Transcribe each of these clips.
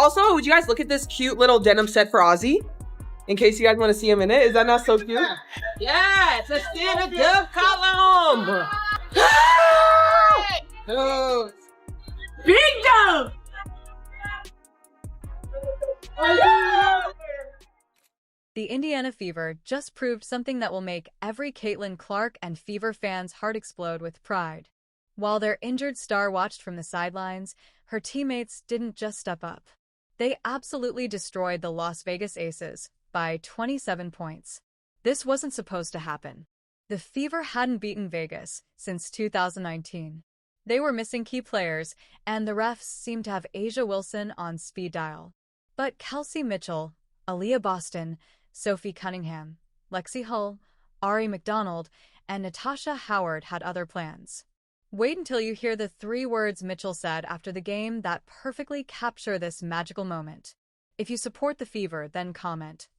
Also, would you guys look at this cute little denim set for Ozzy? In case you guys want to see him in it. Is that not so cute? Yes, let's get a dove column. Oh. Big dove. The Indiana Fever just proved something that will make every Caitlin Clark and Fever fan's heart explode with pride. While their injured star watched from the sidelines, her teammates didn't just step up. They absolutely destroyed the Las Vegas Aces by 27 points. This wasn't supposed to happen. The Fever hadn't beaten Vegas since 2019. They were missing key players, and the refs seemed to have A'ja Wilson on speed dial. But Kelsey Mitchell, Aliyah Boston, Sophie Cunningham, Lexi Hull, Ari McDonald, and Natasha Howard had other plans. Wait until you hear the 3 words Mitchell said after the game that perfectly capture this magical moment. If you support the Fever, then comment,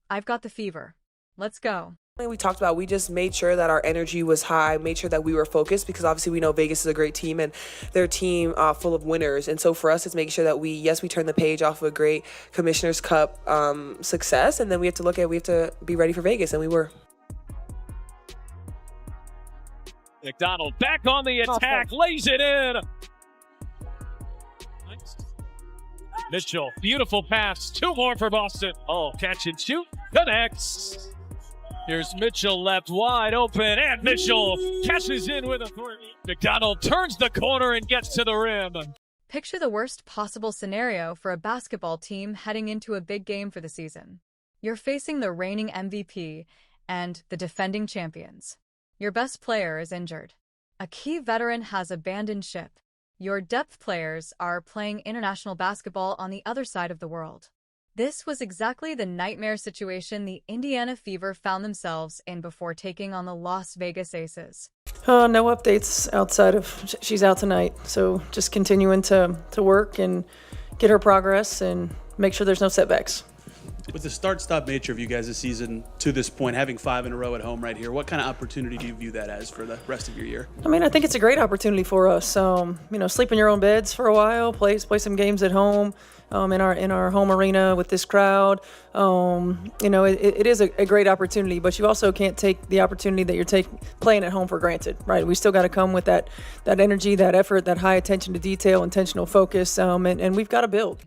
"I've got the fever. Let's go." We talked about, we just made sure that our energy was high, made sure that we were focused, because obviously we know Vegas is a great team and they're a team full of winners. And so for us, it's making sure that we turn the page off of a great Commissioner's Cup success, and then we have to be ready for Vegas, and we were. McDonald back on the attack, lays it in. Mitchell, beautiful pass, 2 more for Boston. Oh, catch and shoot, connects. Here's Mitchell left wide open, and Mitchell catches in with authority. McDonald turns the corner and gets to the rim. Picture the worst possible scenario for a basketball team heading into a big game for the season. You're facing the reigning MVP and the defending champions. Your best player is injured. A key veteran has abandoned ship. Your depth players are playing international basketball on the other side of the world. This was exactly the nightmare situation the Indiana Fever found themselves in before taking on the Las Vegas Aces. No updates outside of she's out tonight. So just continuing to work and get her progress and make sure there's no setbacks. With the start-stop nature of you guys this season to this point, having 5 in a row at home right here, what kind of opportunity do you view that as for the rest of your year? I mean, I think it's a great opportunity for us. Sleep in your own beds for a while, play some games at home, in our home arena with this crowd. It is a great opportunity, but you also can't take the opportunity that you're playing at home for granted, right? We still got to come with that energy, that effort, that high attention to detail, intentional focus, and we've got to build.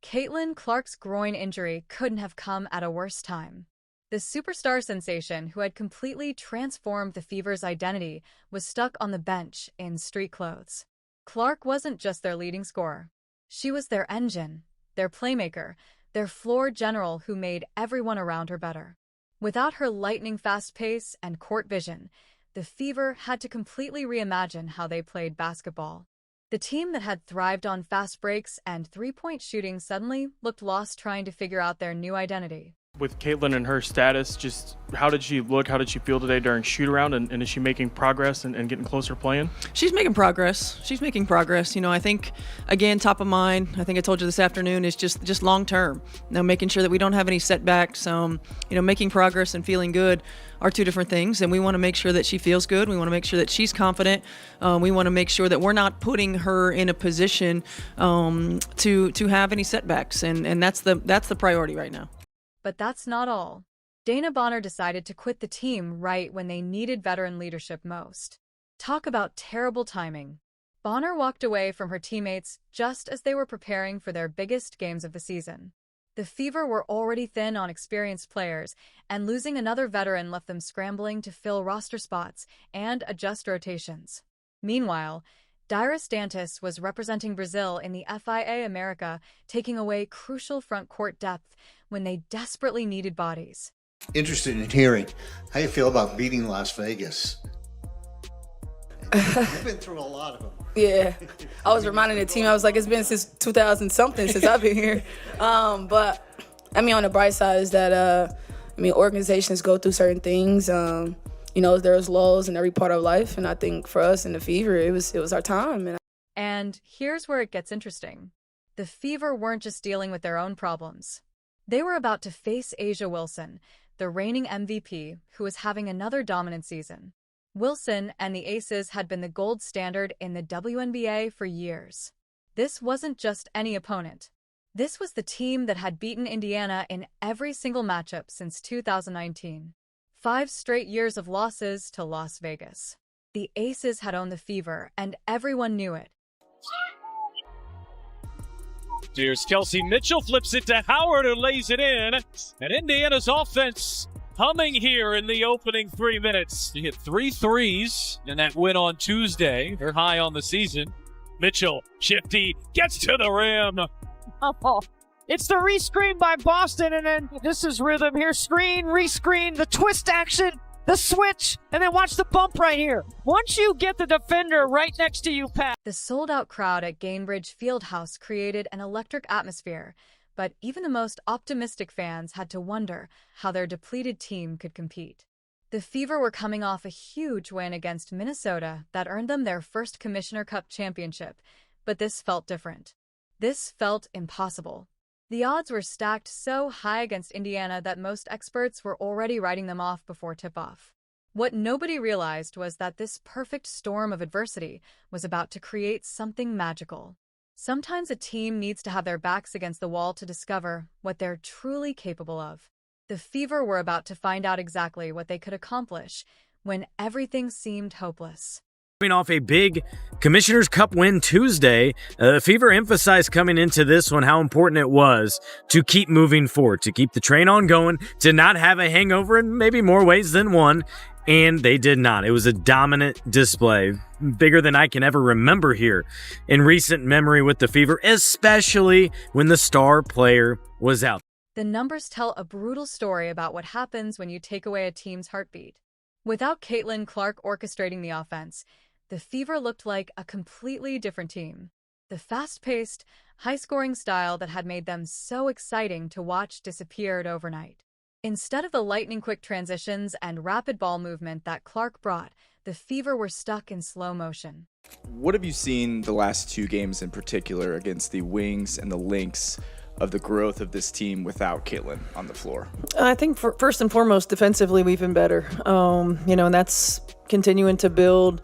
Caitlin Clark's groin injury couldn't have come at a worse time. The superstar sensation who had completely transformed the Fever's identity was stuck on the bench in street clothes. Clark wasn't just their leading scorer. She was their engine, their playmaker, their floor general who made everyone around her better. Without her lightning-fast pace and court vision, the Fever had to completely reimagine how they played basketball. The team that had thrived on fast breaks and three-point shooting suddenly looked lost trying to figure out their new identity. With Caitlin and her status, just how did she look? How did she feel today during shoot-around? And is she making progress and getting closer playing? She's making progress. I think, again, top of mind, I think I told you this afternoon, is just long-term. Making sure that we don't have any setbacks. Making progress and feeling good are 2 different things. And we want to make sure that she feels good. We want to make sure that she's confident. We want to make sure that we're not putting her in a position to have any setbacks. And that's the priority right now. But that's not all. Dana Bonner decided to quit the team right when they needed veteran leadership most. Talk about terrible timing. Bonner walked away from her teammates just as they were preparing for their biggest games of the season. The Fever were already thin on experienced players, and losing another veteran left them scrambling to fill roster spots and adjust rotations. Meanwhile, Dairis Dantas was representing Brazil in the FIA America, taking away crucial front court depth when they desperately needed bodies. Interested in hearing how you feel about beating Las Vegas. You've been through a lot of them. Yeah, I was reminding the team, I was like, it's been since 2000-something since I've been here. But, on the bright side is that, organizations go through certain things. There's lulls in every part of life, and I think for us in the Fever, it was our time. And here's where it gets interesting. The Fever weren't just dealing with their own problems. They were about to face A'ja Wilson, the reigning MVP, who was having another dominant season. Wilson and the Aces had been the gold standard in the WNBA for years. This wasn't just any opponent. This was the team that had beaten Indiana in every single matchup since 2019. 5 straight years of losses to Las Vegas. The Aces had owned the Fever, and everyone knew it. Here's Kelsey. Mitchell flips it to Howard, who lays it in. And Indiana's offense humming here in the opening 3 minutes. He hit 3 threes in that win on Tuesday. They're high on the season. Mitchell, shifty, gets to the rim. Oh, it's the rescreen by Boston, and then this is rhythm here. Screen, rescreen, the twist action, the switch, and then watch the bump right here. Once you get the defender right next to you, Pat. The sold-out crowd at Gainbridge Fieldhouse created an electric atmosphere, but even the most optimistic fans had to wonder how their depleted team could compete. The Fever were coming off a huge win against Minnesota that earned them their first Commissioner Cup championship, but this felt different. This felt impossible. The odds were stacked so high against Indiana that most experts were already writing them off before tip-off. What nobody realized was that this perfect storm of adversity was about to create something magical. Sometimes a team needs to have their backs against the wall to discover what they're truly capable of. The Fever were about to find out exactly what they could accomplish when everything seemed hopeless. Coming off a big Commissioner's Cup win Tuesday, the Fever emphasized coming into this one how important it was to keep moving forward, to keep the train on going, to not have a hangover in maybe more ways than one, and they did not. It was a dominant display, bigger than I can ever remember here in recent memory with the Fever, especially when the star player was out. The numbers tell a brutal story about what happens when you take away a team's heartbeat. Without Caitlin Clark orchestrating the offense, the Fever looked like a completely different team. The fast-paced, high-scoring style that had made them so exciting to watch disappeared overnight. Instead of the lightning-quick transitions and rapid ball movement that Clark brought, the Fever were stuck in slow motion. What have you seen the last 2 games in particular against the Wings and the Lynx of the growth of this team without Caitlin on the floor? I think first and foremost, defensively, we've been better. And that's continuing to build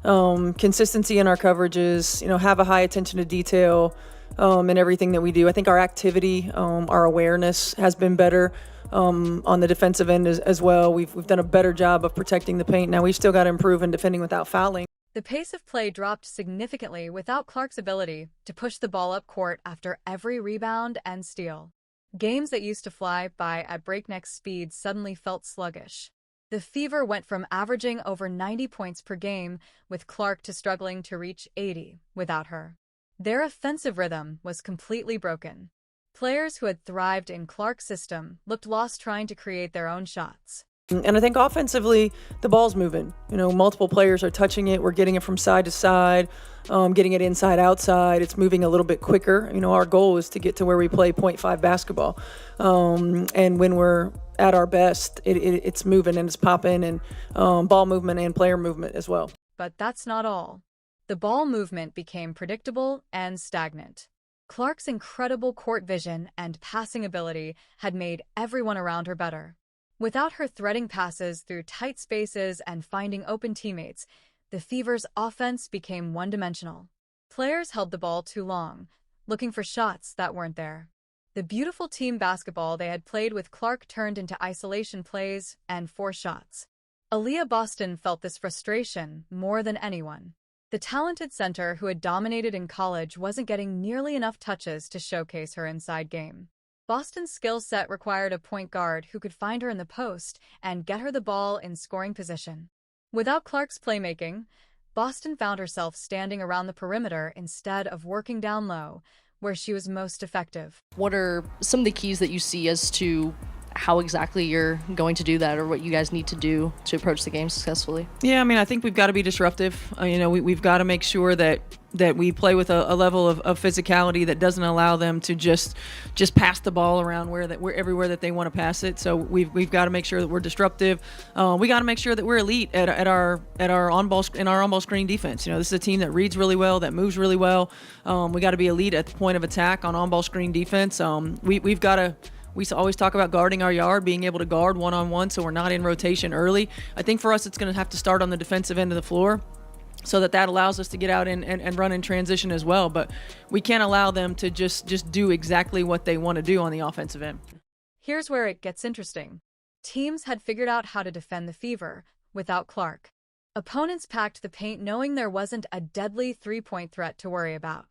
consistency in our coverages, have a high attention to detail in everything that we do. I think our activity, our awareness has been better on the defensive end as well. We've done a better job of protecting the paint. Now we've still got to improve in defending without fouling. The pace of play dropped significantly without Clark's ability to push the ball up court after every rebound and steal. Games that used to fly by at breakneck speed suddenly felt sluggish. The Fever went from averaging over 90 points per game with Clark to struggling to reach 80 without her. Their offensive rhythm was completely broken. Players who had thrived in Clark's system looked lost trying to create their own shots. And I think offensively, the ball's moving. Multiple players are touching it. We're getting it from side to side, getting it inside, outside. It's moving a little bit quicker. Our goal is to get to where we play .5 basketball. And when we're at our best, it's moving and it's popping, and ball movement and player movement as well. But that's not all. The ball movement became predictable and stagnant. Clark's incredible court vision and passing ability had made everyone around her better. Without her threading passes through tight spaces and finding open teammates, the Fever's offense became one-dimensional. Players held the ball too long, looking for shots that weren't there. The beautiful team basketball they had played with Clark turned into isolation plays and forced shots. Aliyah Boston felt this frustration more than anyone. The talented center who had dominated in college wasn't getting nearly enough touches to showcase her inside game. Boston's skill set required a point guard who could find her in the post and get her the ball in scoring position. Without Clark's playmaking, Boston found herself standing around the perimeter instead of working down low, where she was most effective. What are some of the keys that you see as to how exactly you're going to do that, or what you guys need to do to approach the game successfully? Yeah, I think we've got to be disruptive. We've got to make sure that we play with a level of physicality that doesn't allow them to just pass the ball around where everywhere that they want to pass it. So we've got to make sure that we're disruptive. We got to make sure that we're elite at our on-ball screen defense. This is a team that reads really well, that moves really well. We got to be elite at the point of attack on on-ball screen defense. We've got to. We always talk about guarding our yard, being able to guard one-on-one so we're not in rotation early. I think for us it's going to have to start on the defensive end of the floor. so that allows us to get out and run in transition as well. But we can't allow them to just do exactly what they want to do on the offensive end. Here's where it gets interesting. Teams had figured out how to defend the Fever without Clark. Opponents packed the paint knowing there wasn't a deadly three-point threat to worry about.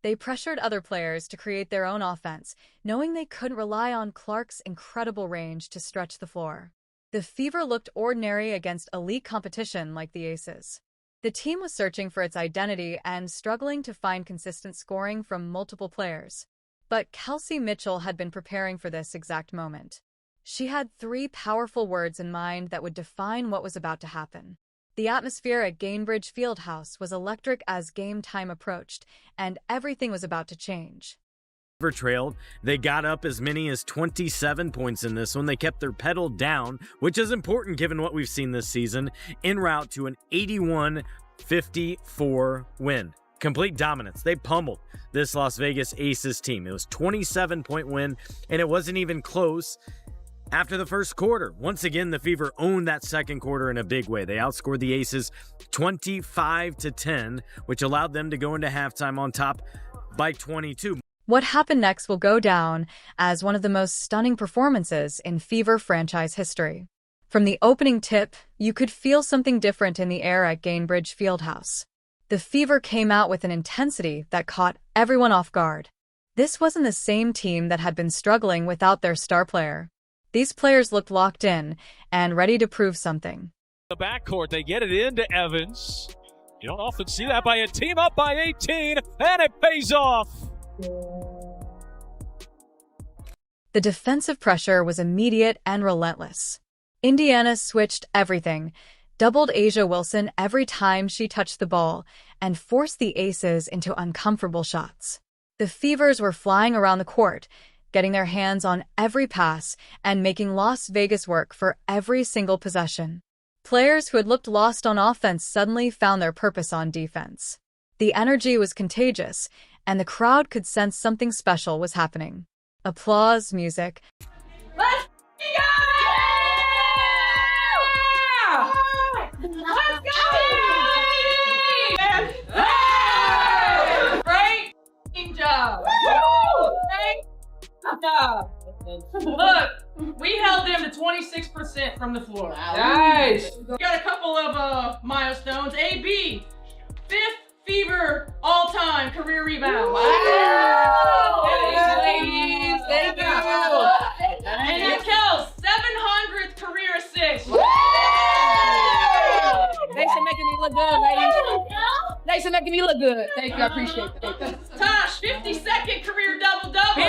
They pressured other players to create their own offense, knowing they couldn't rely on Clark's incredible range to stretch the floor. The Fever looked ordinary against elite competition like the Aces. The team was searching for its identity and struggling to find consistent scoring from multiple players. But Kelsey Mitchell had been preparing for this exact moment. She had 3 powerful words in mind that would define what was about to happen. The atmosphere at Gainbridge Fieldhouse was electric as game time approached, and everything was about to change. Trailed. They got up as many as 27 points in this one. They kept their pedal down, which is important given what we've seen this season, en route to an 81-54 win. Complete dominance. They pummeled this Las Vegas Aces team. It was a 27-point win, and it wasn't even close after the first quarter. Once again, the Fever owned that second quarter in a big way. They outscored the Aces 25-10, which allowed them to go into halftime on top by 22. What happened next will go down as one of the most stunning performances in Fever franchise history. From the opening tip, you could feel something different in the air at Gainbridge Fieldhouse. The Fever came out with an intensity that caught everyone off guard. This wasn't the same team that had been struggling without their star player. These players looked locked in and ready to prove something. The backcourt, they get it into Evans. You don't often see that by a team up by 18, and it pays off. The defensive pressure was immediate and relentless. Indiana switched everything, doubled A'ja Wilson every time she touched the ball, and forced the Aces into uncomfortable shots. The Fevers were flying around the court, getting their hands on every pass and making Las Vegas work for every single possession. Players who had looked lost on offense suddenly found their purpose on defense. The energy was contagious, and the crowd could sense something special was happening. Applause, music. Let's go! Let's go! Great job! Great job! Look, we held them to 26% from the floor. Nice! We got a couple of milestones. AB, 5th Fever all-time career rebound. Wow! Ladies, thank you. And then Kels, 700th career assist. Thanks for making me look good, ladies. Thanks for making me look good. Thank you, I appreciate it. Tosh, 52nd career double-double.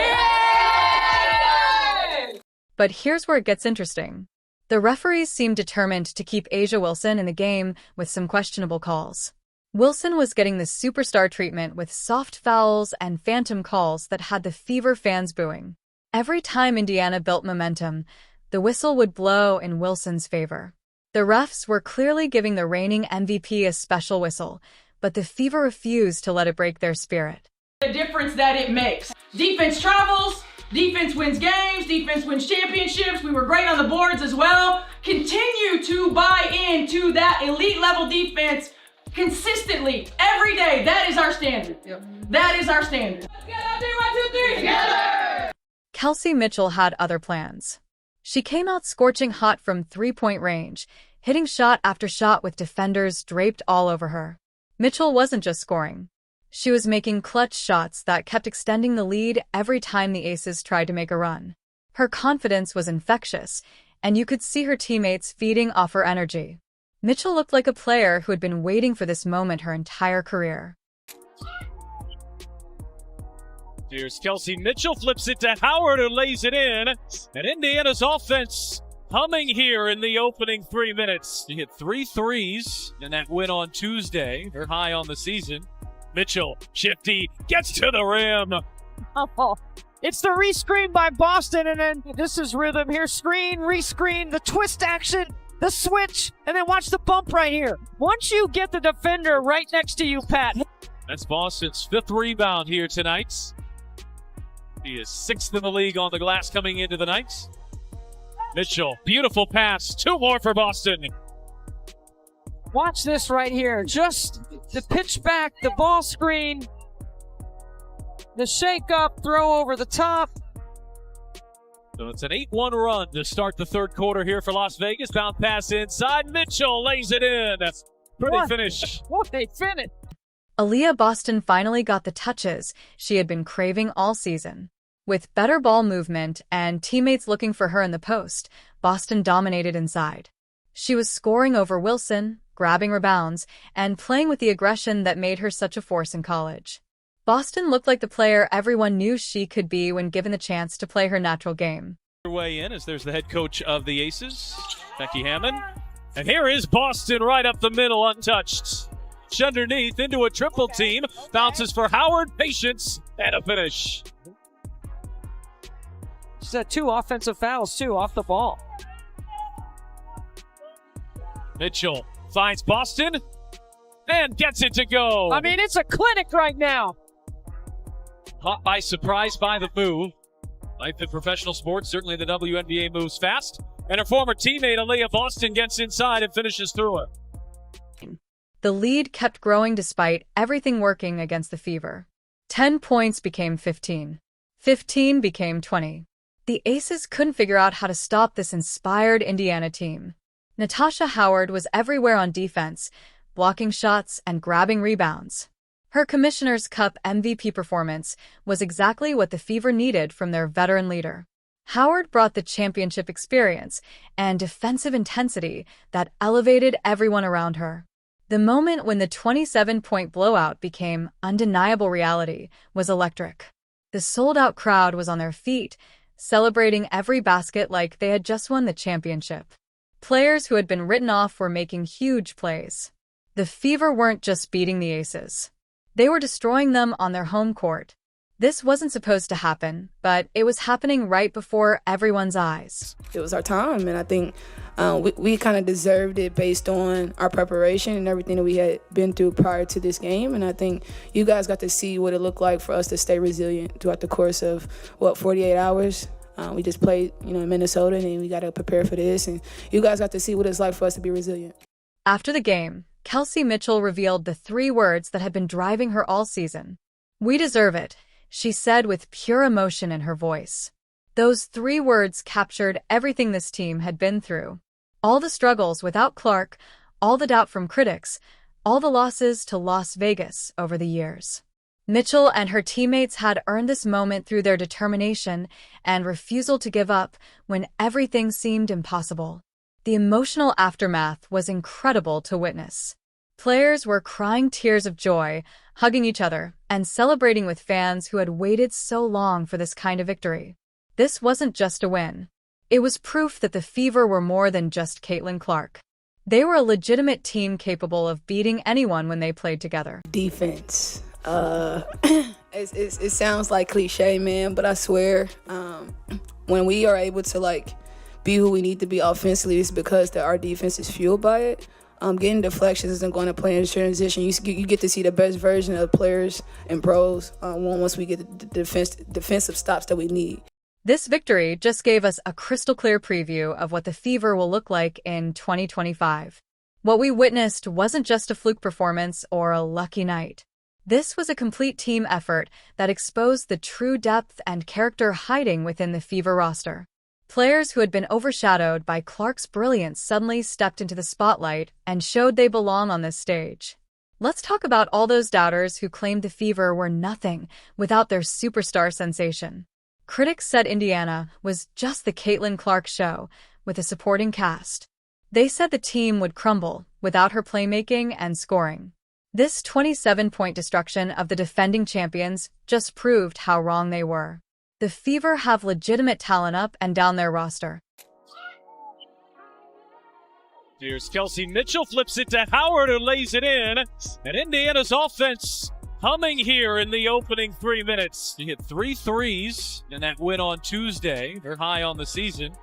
But here's where it gets interesting. The referees seemed determined to keep A'ja Wilson in the game with some questionable calls. Wilson was getting the superstar treatment with soft fouls and phantom calls that had the Fever fans booing. Every time Indiana built momentum, the whistle would blow in Wilson's favor. The refs were clearly giving the reigning MVP a special whistle, but the Fever refused to let it break their spirit. The difference that it makes. Defense travels, defense wins games, defense wins championships. We were great on the boards as well. Continue to buy into that elite level defense consistently, every day. That is our standard. Yep. That is our standard. Let's get out there, 1, 2, 3, together! Kelsey Mitchell had other plans. She came out scorching hot from three-point range, hitting shot after shot with defenders draped all over her. Mitchell wasn't just scoring. She was making clutch shots that kept extending the lead every time the Aces tried to make a run. Her confidence was infectious, and you could see her teammates feeding off her energy. Mitchell looked like a player who had been waiting for this moment her entire career. Here's Kelsey Mitchell, flips it to Howard, who lays it in. And Indiana's offense humming here in the opening 3 minutes. She hit 3 threes in that win on Tuesday. They're high on the season. Mitchell, shifty, gets to the rim. Oh, it's the rescreen by Boston, and then this is rhythm here. Screen, rescreen, the twist action, the switch, and then watch the bump right here. Once you get the defender right next to you, Pat. That's Boston's 5th rebound here tonight. He is 6th in the league on the glass coming into the night. Mitchell, beautiful pass. 2 more for Boston. Watch this right here. Just the pitch back, the ball screen, the shake up, throw over the top. So it's an 8-1 run to start the third quarter here for Las Vegas. Bounce pass inside. Mitchell lays it in. That's pretty finish. What a finish. Aliyah Boston finally got the touches she had been craving all season. With better ball movement and teammates looking for her in the post, Boston dominated inside. She was scoring over Wilson, grabbing rebounds, and playing with the aggression that made her such a force in college. Boston looked like the player everyone knew she could be when given the chance to play her natural game. Way in as there's the head coach of the Aces, Becky Hammond. And here is Boston right up the middle, untouched. Underneath into a triple team. Bounces for Howard, patience, and a finish. She's had 2 offensive fouls, too, off the ball. Mitchell finds Boston and gets it to go. I mean, it's a clinic right now. Caught by surprise by the move. Life in professional sports, certainly the WNBA moves fast. And her former teammate, Aliyah Boston, gets inside and finishes through her. The lead kept growing despite everything working against the Fever. 10 points became 15. 15 became 20. The Aces couldn't figure out how to stop this inspired Indiana team. Natasha Howard was everywhere on defense, blocking shots and grabbing rebounds. Her Commissioner's Cup MVP performance was exactly what the Fever needed from their veteran leader. Howard brought the championship experience and defensive intensity that elevated everyone around her. The moment when the 27-point blowout became undeniable reality was electric. The sold-out crowd was on their feet, celebrating every basket like they had just won the championship. Players who had been written off were making huge plays. The Fever weren't just beating the Aces. They were destroying them on their home court. This wasn't supposed to happen, but it was happening right before everyone's eyes. It was our time, and I think we kind of deserved it based on our preparation and everything that we had been through prior to this game. And I think you guys got to see what it looked like for us to stay resilient throughout the course of, 48 hours. We just played, in Minnesota, and we got to prepare for this. And you guys got to see what it's like for us to be resilient. After the game, Kelsey Mitchell revealed the 3 words that had been driving her all season. "We deserve it," she said with pure emotion in her voice. Those 3 words captured everything this team had been through. All the struggles without Clark, all the doubt from critics, all the losses to Las Vegas over the years. Mitchell and her teammates had earned this moment through their determination and refusal to give up when everything seemed impossible. The emotional aftermath was incredible to witness. Players were crying tears of joy, hugging each other, and celebrating with fans who had waited so long for this kind of victory. This wasn't just a win. It was proof that the Fever were more than just Caitlin Clark. They were a legitimate team capable of beating anyone when they played together. Defense. It sounds like cliche, man, but I swear, when we are able to be who we need to be offensively, it's because our defense is fueled by it. Getting deflections isn't going to play in transition. You get to see the best version of players and pros once we get the defensive stops that we need. This victory just gave us a crystal clear preview of what the Fever will look like in 2025. What we witnessed wasn't just a fluke performance or a lucky night. This was a complete team effort that exposed the true depth and character hiding within the Fever roster. Players who had been overshadowed by Clark's brilliance suddenly stepped into the spotlight and showed they belong on this stage. Let's talk about all those doubters who claimed the Fever were nothing without their superstar sensation. Critics said Indiana was just the Caitlin Clark show with a supporting cast. They said the team would crumble without her playmaking and scoring. This 27-point destruction of the defending champions just proved how wrong they were. The Fever have legitimate talent up and down their roster. Here's Kelsey Mitchell, flips it to Howard, who lays it in. And Indiana's offense humming here in the opening 3 minutes. He hit 3 threes in that win on Tuesday. They're high on the season.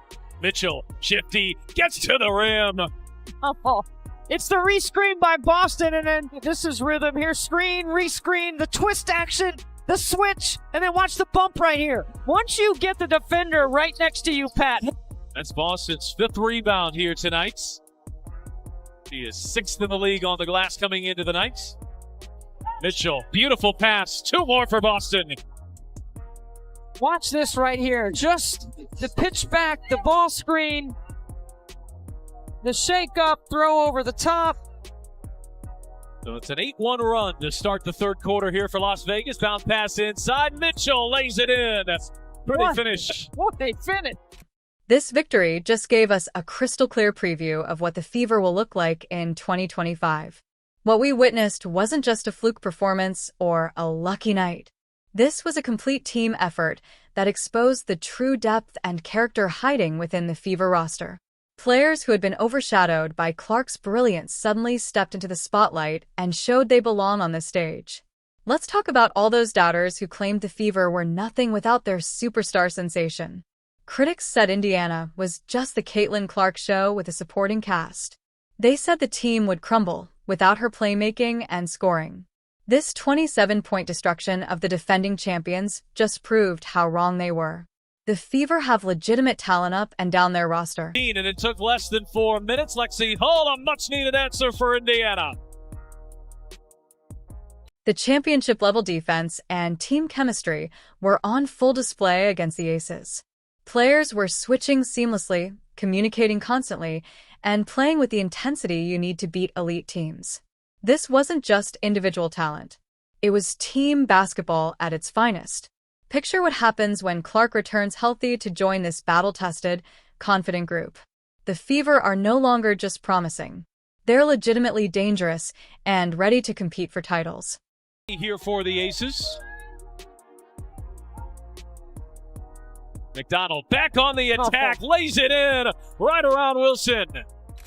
Mitchell, shifty, gets to the rim. Oh, it's the rescreen by Boston, and then this is rhythm here. Screen, rescreen, the twist action, the switch, and then watch the bump right here. Once you get the defender right next to you, Pat. That's Boston's 5th rebound here tonight. She is 6th in the league on the glass coming into the night. Mitchell, beautiful pass. 2 more for Boston. Watch this right here. Just the pitch back, the ball screen, the shake up, throw over the top. So it's an 8-1 run to start the third quarter here for Las Vegas. Bounce pass inside. Mitchell lays it in. Pretty finish. What a finish. This victory just gave us a crystal clear preview of what the Fever will look like in 2025. What we witnessed wasn't just a fluke performance or a lucky night. This was a complete team effort that exposed the true depth and character hiding within the Fever roster. Players who had been overshadowed by Clark's brilliance suddenly stepped into the spotlight and showed they belong on the stage. Let's talk about all those doubters who claimed the Fever were nothing without their superstar sensation. Critics said Indiana was just the Caitlin Clark show with a supporting cast. They said the team would crumble without her playmaking and scoring. This 27-point destruction of the defending champions just proved how wrong they were. The Fever have legitimate talent up and down their roster. And it took less than 4 minutes. Lexi Hull, a much-needed answer for Indiana. The championship-level defense and team chemistry were on full display against the Aces. Players were switching seamlessly, communicating constantly, and playing with the intensity you need to beat elite teams. This wasn't just individual talent. It was team basketball at its finest. Picture what happens when Clark returns healthy to join this battle-tested, confident group. The Fever are no longer just promising. They're legitimately dangerous and ready to compete for titles. Here for the Aces. McDonald back on the attack, lays it in right around Wilson.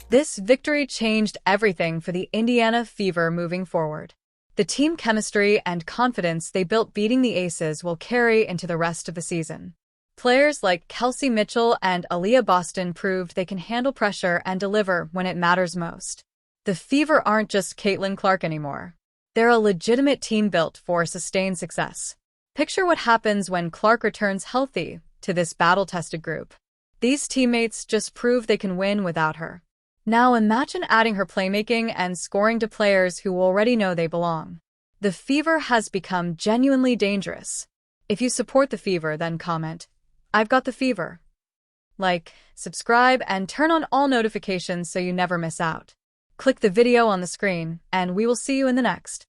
This victory changed everything for the Indiana Fever moving forward. The team chemistry and confidence they built beating the Aces will carry into the rest of the season. Players like Kelsey Mitchell and Aliyah Boston proved they can handle pressure and deliver when it matters most. The Fever aren't just Caitlin Clark anymore. They're a legitimate team built for sustained success. Picture what happens when Clark returns healthy to this battle-tested group. These teammates just prove they can win without her. Now imagine adding her playmaking and scoring to players who already know they belong. The Fever has become genuinely dangerous. If you support the Fever, then comment, "I've got the Fever." Like, subscribe, and turn on all notifications so you never miss out. Click the video on the screen, and we will see you in the next.